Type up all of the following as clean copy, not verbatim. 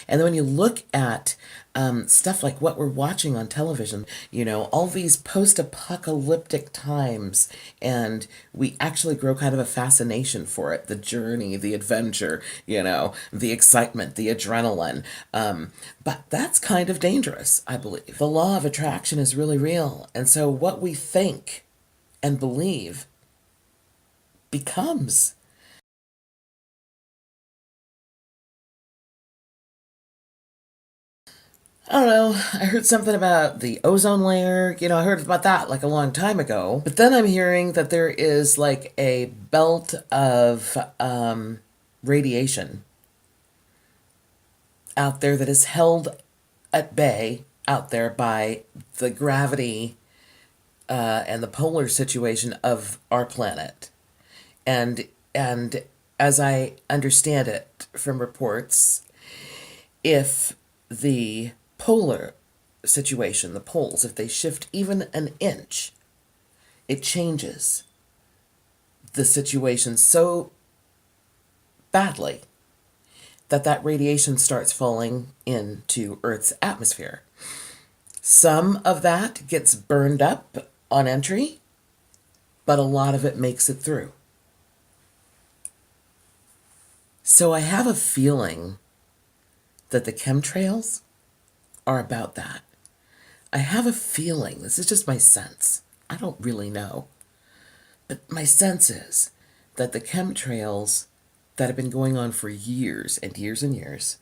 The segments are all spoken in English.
And then when you look at stuff like what we're watching on television, all these post-apocalyptic times, and we actually grow kind of a fascination for it, the journey, the adventure, the excitement, the adrenaline. But that's kind of dangerous, I believe. The law of attraction is really real. And so what we think and believe becomes. I don't know. I heard something about the ozone layer. I heard about that like a long time ago. But then I'm hearing that there is like a belt of radiation out there that is held at bay out there by the gravity and the polar situation of our planet. And as I understand it from reports, if the polar situation, the poles, if they shift even an inch, it changes the situation so badly that that radiation starts falling into Earth's atmosphere. Some of that gets burned up on entry, but a lot of it makes it through. So I have a feeling that the chemtrails are about that. I have a feeling, this is just my sense, I don't really know, but my sense is that the chemtrails that have been going on for years and years and years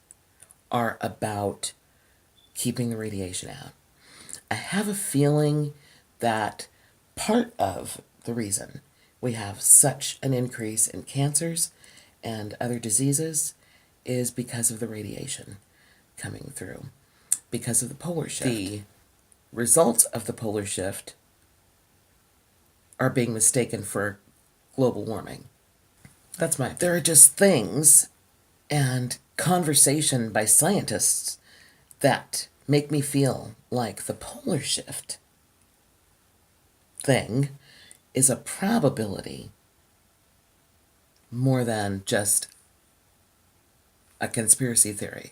are about keeping the radiation out. I have a feeling that part of the reason we have such an increase in cancers and other diseases is because of the radiation coming through, because of the polar shift. The results of the polar shift are being mistaken for global warming. There are just things and conversation by scientists that make me feel like the polar shift thing is a probability more than just a conspiracy theory.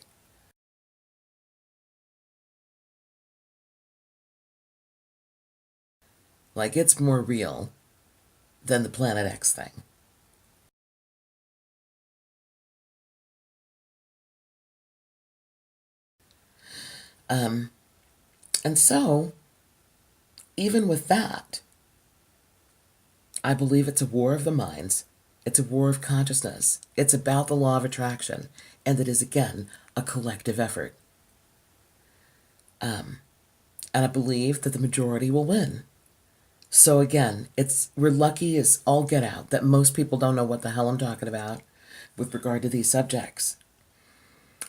Like it's more real than the Planet X thing. And so, even with that, I believe it's a war of the minds. It's a war of consciousness. It's about the law of attraction. And it is, again, a collective effort. And I believe that the majority will win. So again, we're lucky as all get out that most people don't know what the hell I'm talking about with regard to these subjects.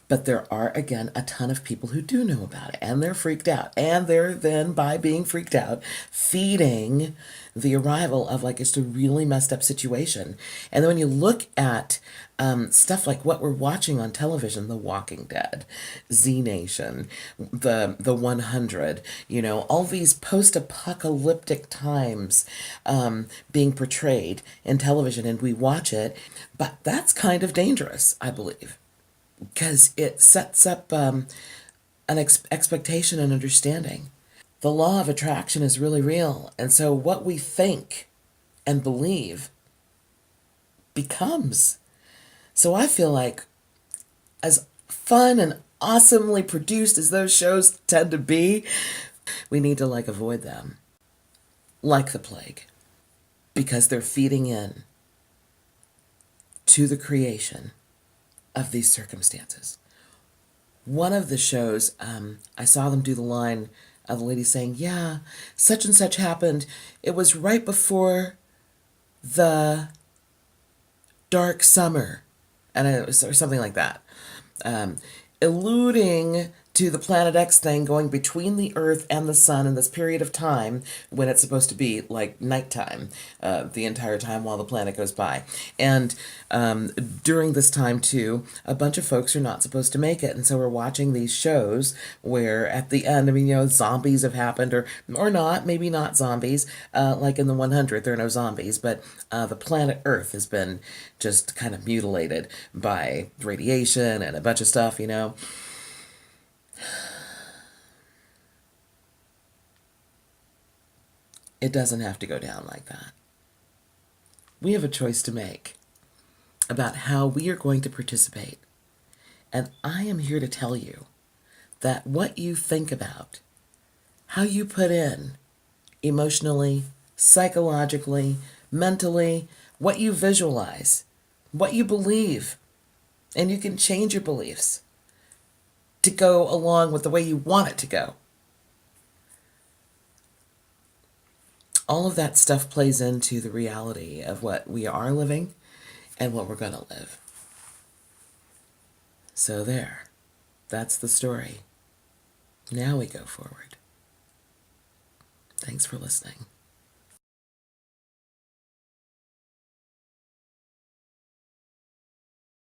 But there are, again, a ton of people who do know about it, and they're freaked out. And they're then, by being freaked out, feeding the arrival of like just a really messed up situation. And then when you look at stuff like what we're watching on television, The Walking Dead, Z Nation, the 100, all these post-apocalyptic times being portrayed in television, and we watch it, but that's kind of dangerous, I believe, because it sets up an expectation and understanding. The law of attraction is really real. And so what we think and believe becomes. So I feel like as fun and awesomely produced as those shows tend to be, we need to avoid them like the plague, because they're feeding in to the creation of these circumstances. One of the shows, I saw them do the line of the lady saying, yeah, such and such happened. It was right before the dark summer, and it was or something like that, alluding to the Planet X thing going between the Earth and the Sun in this period of time when it's supposed to be like nighttime the entire time while the planet goes by. And during this time, too, a bunch of folks are not supposed to make it. And so we're watching these shows where at the end, zombies have happened or not, maybe not zombies. Like in the 100, there are no zombies, but the planet Earth has been just kind of mutilated by radiation and a bunch of stuff. It doesn't have to go down like that. We have a choice to make about how we are going to participate. And I am here to tell you that what you think about, how you put in emotionally, psychologically, mentally, what you visualize, what you believe, and you can change your beliefs to go along with the way you want it to go. All of that stuff plays into the reality of what we are living and what we're going to live. So there, that's the story. Now we go forward. Thanks for listening.